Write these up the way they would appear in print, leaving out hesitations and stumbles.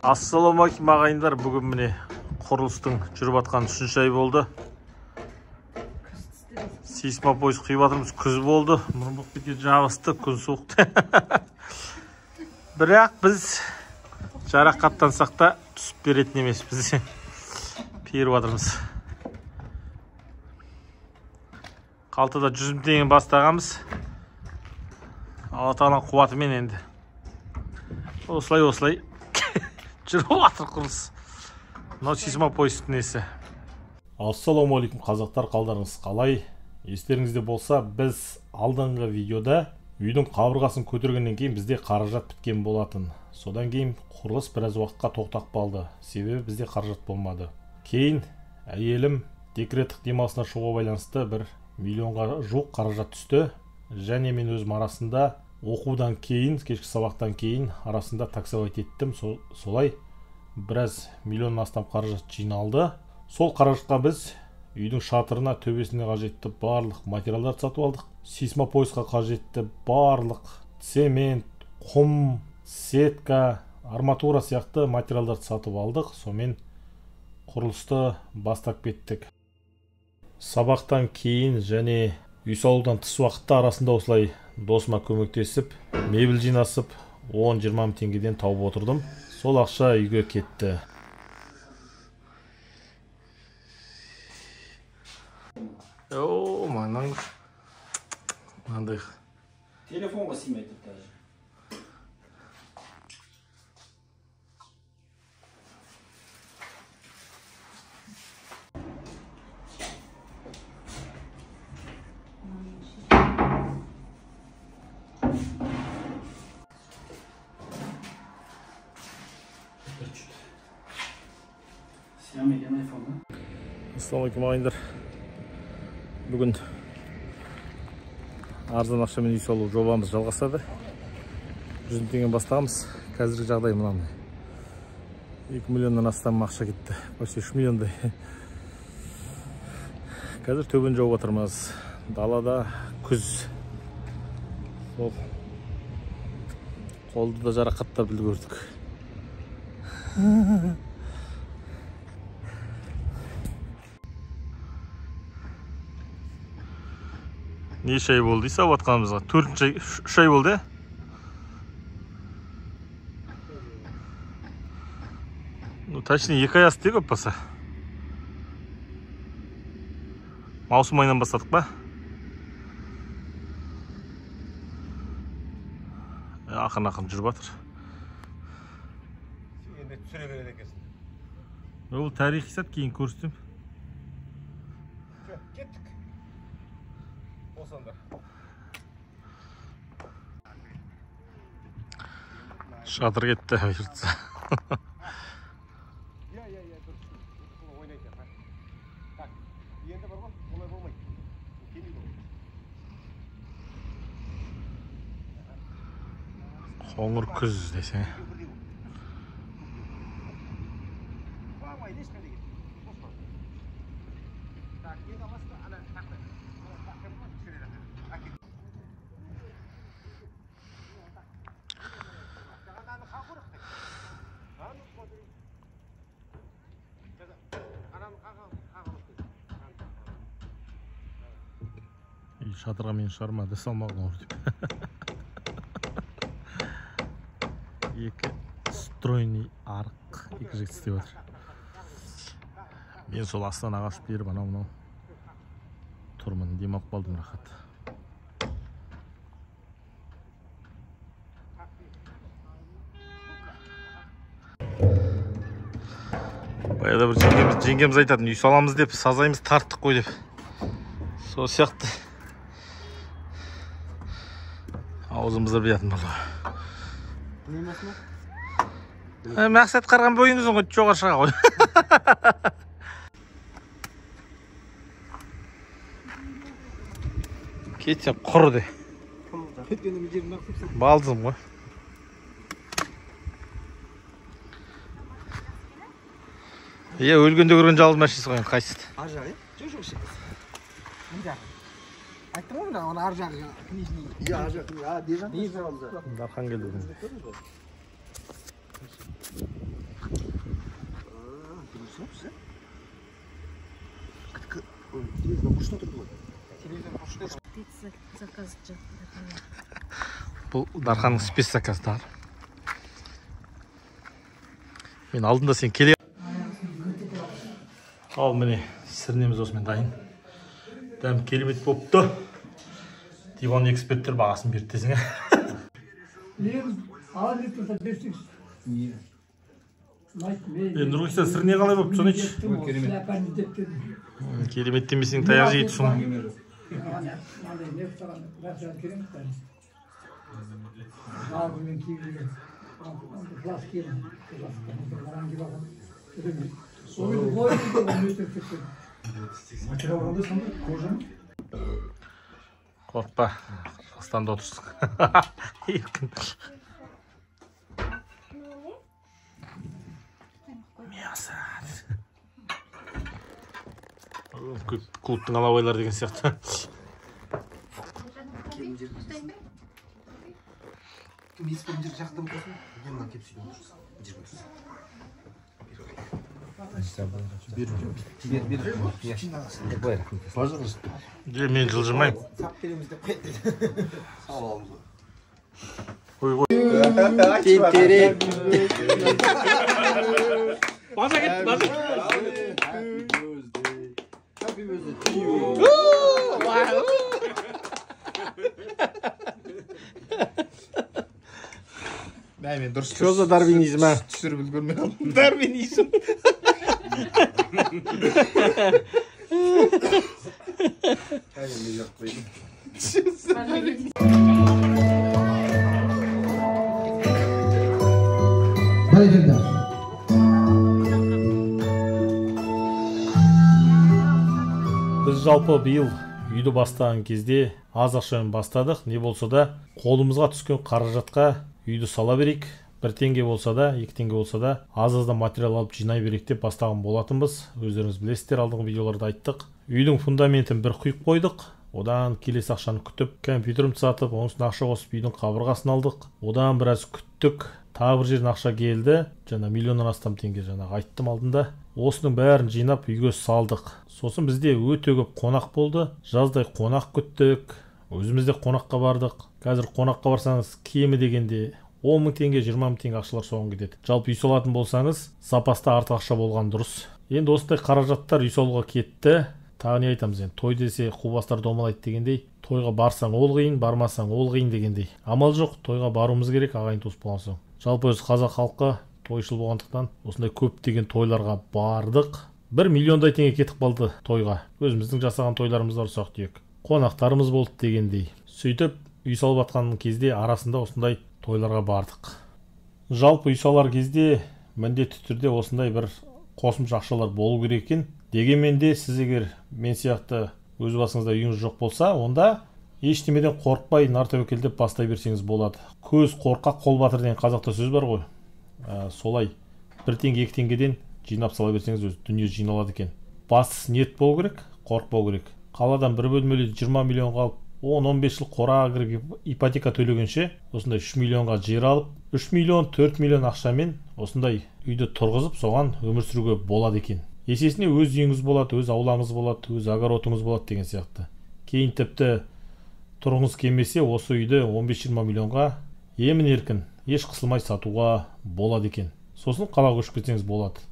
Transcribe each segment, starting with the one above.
Ассалаумағалейкум ағайындар, бүгін міне құрылыстың жүріп атқан 3-ші ай болды. Сейсмопойыз құйып жатырмыз, күз болды. Мұрынбық бетке жабысты, күн суықты. Бірақ біз жарақаттансақ та түсіп беретін емес, біз періп жатырмыз. Қалтада 100 мың теңге бастағанбыз. Алла тағаланың қуатымен енді. Осылай жүріп жатыр құрылыс. Мынау сейсмопойыздың несі. Ассалаумағалейкум қазақтар, қалдарыңыз қалай? Естеріңізде болса, біз алдыңғы видеода үйдің қабырғасын көтергеннен кейін бізде қаражат біткен болатын. Содан кейін құрылыс біраз уақытқа тоқтап қалды. Себебі бізде қаражат болмады. Кейін әйелім декреттік демалысына шығуға байланысты 1 миллионға жуық қаражат түсті. Және мен өзім арасында оқудан кейін, кешкі сабақтан кейін арасында таксовать еттім. Солай біраз миллионнан астам қаражат жиналды. Сол қаражатқа біз үйдің шатырына, төбесіне қажетті барлық материалдарды сатып алдық. Сейсмопойызға қажетті барлық цемент, құм, сетка, арматура сияқты материалдарды сатып алдық. Сонымен құрылысты бастап кеттік. Сабақтан кейін және үй салудан тыс уақытта арасында осылай досыма көмектесіп, мебель жинасып, 10-20 мың теңгеден тауып отырдым. Сол ақша үйге кетті. О, маңнан мынандай. Телефонға сыймайды даже. Ассалаумағалейкум ағайындар. Бүгін арзан ақшамен үй салу жобамыз жалғасады. 100 мың теңге бастағанбыз. Қазіргі жағдай мынандай. 2 миллионнан астам ақша кетті. Почти 3 миллиондай. Қазір төбін жауып отырмыз. Далада күз. Қолды да жарақаттап үлгердік. Неше ай болды дейсі ауатқанымызға? 3 ай болды, ә? Точнее, 2 ай асты көп баса. Маусым айынан бастадық ба? Ақын жүріп жатыр. Енді түсіре береді екенсің. Ол тарихи сәт, кейін көрсетем. Кеттік. Осында. Шатыр кетті. Қоңыр күз десең. Шатырға мен шығармады, салмағын ауыр деп. Екі стройный арық, 2 жігіт істеп отыр. Мен сол астан ағаш беріп, анау тұрмын, демалып қалдым рахат. Баяда бір жеңгеміз айтатын, үй саламыз деп, сазаймыз тарттық қой деп. Сол сияқты. Аузымызда биятын болды. Мақсат қарған бойыңызың ғой, жоғар шыға ғой. Кетсем құрды. Балдым ғой. Өлгенде көрген жалғыз машинасы қойын, қайсыды? Ар жағы, жоқ ше. Айттым ғой мына, оны ар жағы книжный. Ар жағы, дежан. Дархан келді. Бұл Дарханның спец заказдар. Мен алдында сен келе. Ал міне сірнеміз осымен дайын. Дәм керемет болыпты. Диван эксперттер бағасын берді десің. Нұрғиса сірне қалай болып соны керемет демесең таяқ жейді соны. Қорқпа, Қырғызстанда отырсың. Клубтың алабайлар деген сияқты. Мен жылжымайым. База кет, база кет. Мен дұрыс. Что за дарвинизм, а? Түсіріп үлгермей қалдым. Дарвинизм. Біз жалпы биыл үйді бастаған кезде аз ақшамен бастадық. Не болса да қолымызға түскен қаражатқа үйді сала берейік. 1 теңге болса да, 2 теңге болса да, аз-аздан материал алып жинай берейік деп бастаған болатынбыз. Өздеріңіз білесіздер, алдыңғы видеоларда айттық. Үйдің фундаментін бір құйып қойдық. Одан келесі ақшаны күтіп, компьютерімді сатып, оның үстіне ақша қосып үйдің қабырғасын алдық. Одан біраз күттік. Тағы бір жерден ақша келді. Жаңа миллионнан астам теңге жаңағы айттым алдында. Осының бәрін жинап үйге салдық. Сосын бізде өте көп қонақ болды. Жаздай қонақ күттік. Өзімізде қонаққа бардық. Қазір қонаққа барсаңыз кемі дегенде 10 мың теңге, 20 мың теңге ақшалар соған кетеді. Жалпы үй салатын болсаңыз, запаста артық ақша болған дұрыс. Енді осындай қаражаттар үй салуға кетті. Тағы не айтамыз енді, той десе қубастар домалайды дегендей, тойға барсаң ол қиын, бармасаң ол қиын дегендей. Амал жоқ, тойға баруымыз керек ағайын туыс болған соң. Жалпы өз қазақ халқы тойшыл болғандықтан осындай көптеген тойларға бардық. 1 миллиондай теңге кетіп қалды тойға. Өзіміздің жасаған тойларымыз бар ұсақ түйек. Қонақтарымыз болды дегендей. Сөйтіп үй салып жатқан кезде арасында осындай тойларға бардық. Жалпы үй салар кезде міндетті түрде осындай бір қосымша ақшалар болу керек екен. Дегенмен де сіз егер мен сияқты өз басыңызда үйіңіз жоқ болса, онда ештемеден қорықпай нар тәуекел деп бастай берсеңіз болады. Көз қорқақ қол батыр деген қазақта сөз бар ғой. Солай 1 теңге 2 теңгеден жинап сала берсеңіз өз дүние жиналады екен. Бастысы ниет болу керек, қорықпау керек. Қаладан бір бөлмелі 20 миллионға алып 10-15 жыл қораға кіріп ипотека төлегенше осындай 3 миллионға жер алып, 3 миллион 4 миллион ақшамен осындай үйді тұрғызып, соған өмір сүруге болады екен. Есесіне өз үйіңіз болады, өз аулаңыз болады, өз огородыңыз болады деген сияқты. Кейін тіпті тұрғыңыз келмесе, осы үйді 15-20 миллионға емін-еркін, еш қысылмай сатуға болады екен. Сосын қалаға көшіп кетсеңіз болады.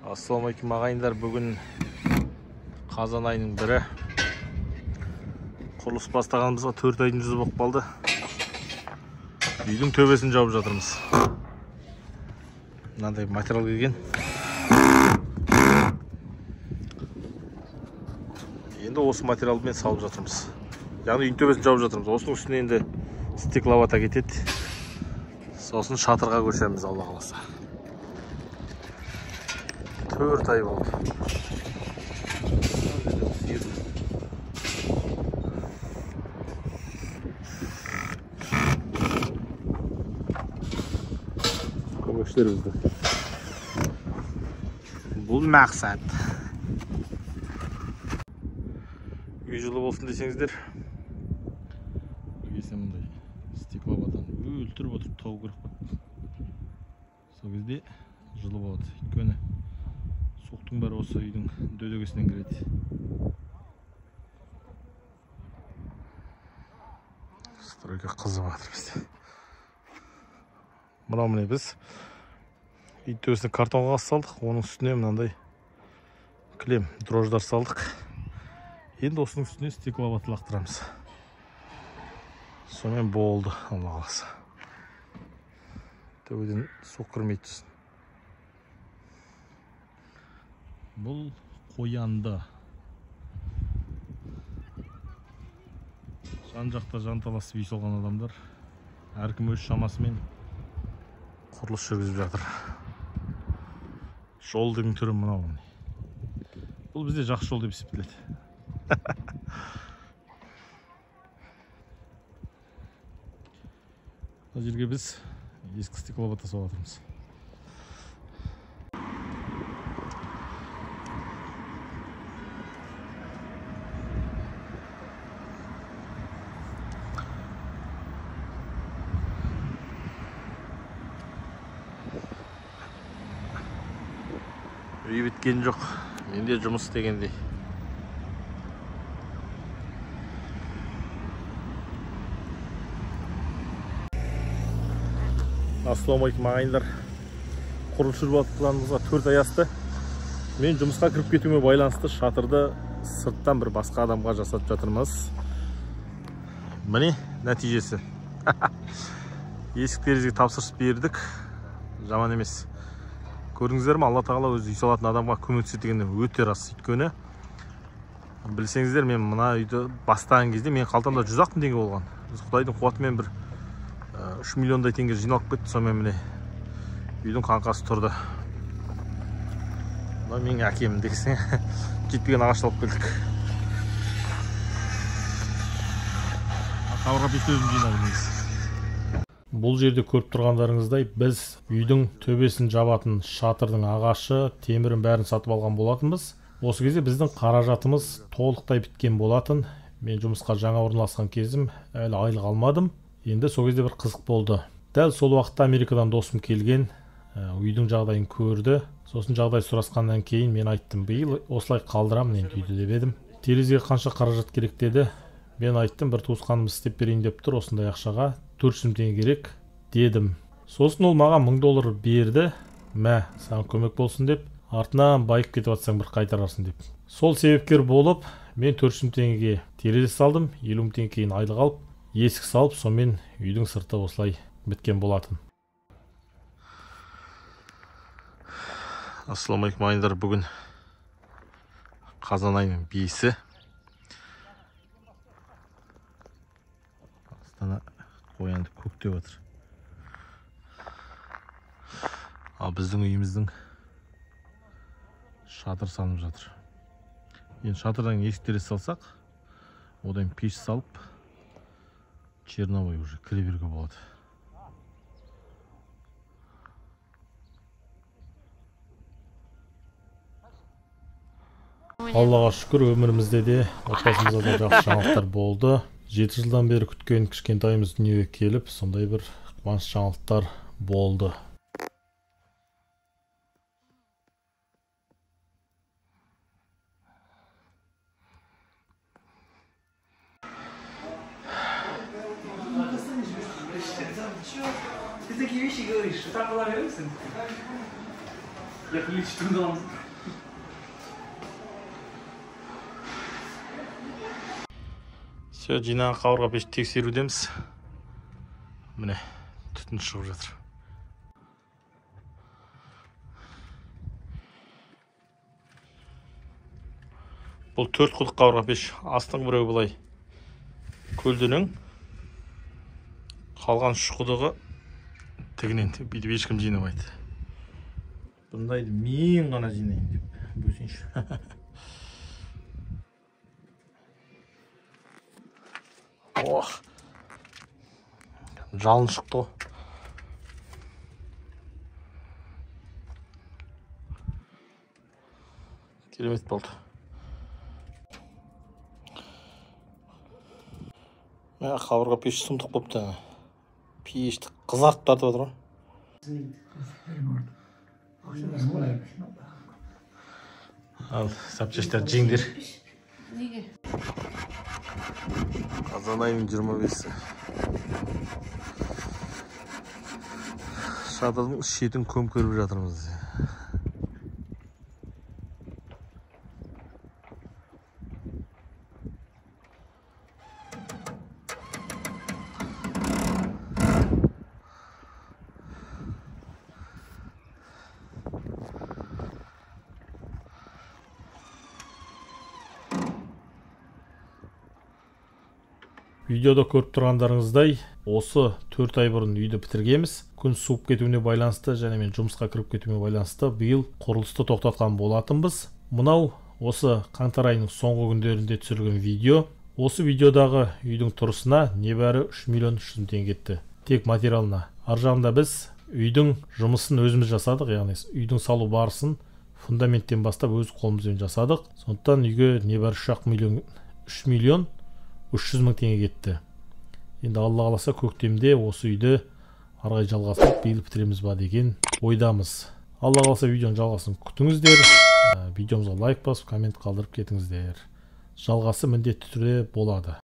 Ассалаумағалейкум ағайындар, бүгін қазан айының 1-і. Құрылыс бастағанымызға 4 айдың жүзі болып қалды. Үйдің төбесін жауып жатырмыз. Мынандай материал келген. Енді осы материалмен салып жатырмыз. Яғни үйдің төбесін жауып жатырмыз. Осының үстіне енді стекловата кетеді. Сосын шатырға көшеміз, Алла қаласа. 4 ай болды. Көмекшілерімізді. Бұл мақсат. Үй жылы болсын десеңіздер, егесе мұндай стекловатаны өлтіріп отырып тау керек қой. Сол кезде жылы болады. Өйткені суықтың бәрі осы үйдің дөдегесінен кіреді. Стройка қызып жатыр бізде. Мынау міне біз үй төбесіне картон қағаз салдық, оның үстіне мынандай кілем дрожждар салдық. Енді осының үстіне стекловат лақтырамыз. Сонымен болды, Алла қаласа. Төбеден су кірмей тұрсын. Бұл қоянды. Жан-жақта жанталасып үй салған адамдар әркім өз шамасымен құрылыс жүргізіп жатыр. Жол деген түрі мынау. Бұл бізде жақсы жол деп есептеледі. Бұл жерге біз ескі стекловат салып жатырмыз. Үй біткен жоқ, менде жұмыс дегендей. Ассалаумағалейкум ағайындар. Құрылыс жүріп жатқанымызға 4 ай асты. Мен жұмысқа кіріп кетуіме байланысты шатырды сырттан бір басқа адамға жасатып жатырмыз. Міне нәтижесі. Есік терезеге тапсырыс бердік. Жаман емес. Көрдіңіздер ме, Алла тағала өзі үй салатын адамға көмектеседі дегені өте рас. Өйткені білсеңіздер, мен мына үйді бастаған кезде мен қалтамда 100-ақ мың теңге болған. Құдайдың қуатымен бір 3 миллиондай теңге жиналып кетті. Сонымен міне үйдің қаңқасы тұрды. Мына менің әкем дегесең жетпеген ағаш алып келдік. Қабырға беттерін жинадыңыз. Бұл жерде көріп тұрғандарыңыздай біз үйдің төбесін жабатын шатырдың ағашы, темірін бәрін сатып алған болатынбыз. Осы кезде біздің қаражатымыз толықтай біткен болатын. Мен жұмысқа жаңа орналасқан кезім әлі айлық алмадым. Енді сол кезде бір қызық болды. Дәл сол уақытта Америкадан досым келген, үйдің жағдайын көрді. Сосын жағдай сұрасқаннан кейін мен айттым, биыл осылай қалдырамын енді үйді деп едім. Терезеге қанша қаражат керек деді. Мен айттым, бір туысқанымыз істеп берейін деп тұр, осындай ақшаға 400 теңге керек дедім. Сосын ол маған $1000 берді. Мә, саған көмек болсын деп, артынан байып кетіп жатсаң бір қайтарарсың деп. Сол себепкер болып, мен 400 теңгеге терезе салдым, 50 теңге кейін айлық алып, есік салып, сонымен үйдің сырты осылай біткен болатын. Ассалаумағалейкум ағайындар, бүгін қазан айының 5-і. Астана қоянды көктеп жатыр. Ал біздің үйіміздің шатыр салынып жатыр. Енді шатырдан есік терезе салсақ, одан пеш салып, черновой уже кіре беруге болады. Аллаға шүкір, өмірімізде де отбасымызда да жақсы жаңалықтар болды. 7 жылдан бері күткен кішкентайымыз дүниеге келіп, сондай бір қуаныш жаңалықтар болды. Ты такие вещи говоришь, что так уловился? Я приличу трудом. Все, жинаған қабырға пешті тексерудеміз. Міне, түтін шығып жатыр. Бұл 4 құдық қабырға пеш. Астың біреу былай көлденең. Қалған 3 құдығы тігінен. Бүйтіп ешкім жинамайды. Бұндайды мен ғана жинайын деп бөсенші. Ох, жалын шықты. Керемет болды. Мә, қабырға пеш сұмдық болыпты. Пешті қызартып тартып отыр ғой. Al sapчаштар жеңдер. Неге? Қазан айының 25-і. Шатырдың шетін көмкеріп жатырмыз. Видеода көріп тұрғандарыңыздай, осы 4 ай бұрын үйді бітіргенбіз. Күн суып кетуіне байланысты және мен жұмысқа кіріп кетуіме байланысты биыл құрылысты тоқтатқан болатынбыз. Мынау осы қаңтар айының соңғы күндерінде түсірілген видео. Осы видеодағы үйдің тұрысына небәрі 3 миллион 300 мың теңге кетті. Тек материалына. Ар жағында біз үйдің жұмысын өзіміз жасадық, яғни үйдің салу барысын фундаменттен бастап өз қолымызбен жасадық. Сондықтан үйге небәрі 3 миллион 300 мың теңге кетті. Енді Алла қаласа көктемде осы үйді арғай жалғастырып биыл бітіреміз ба деген ойдамыз. Алла қаласа видеоның жалғасын күтіңіздер. Видеомызға лайк басып, коммент қалдырып кетіңіздер. Жалғасы міндетті түрде болады.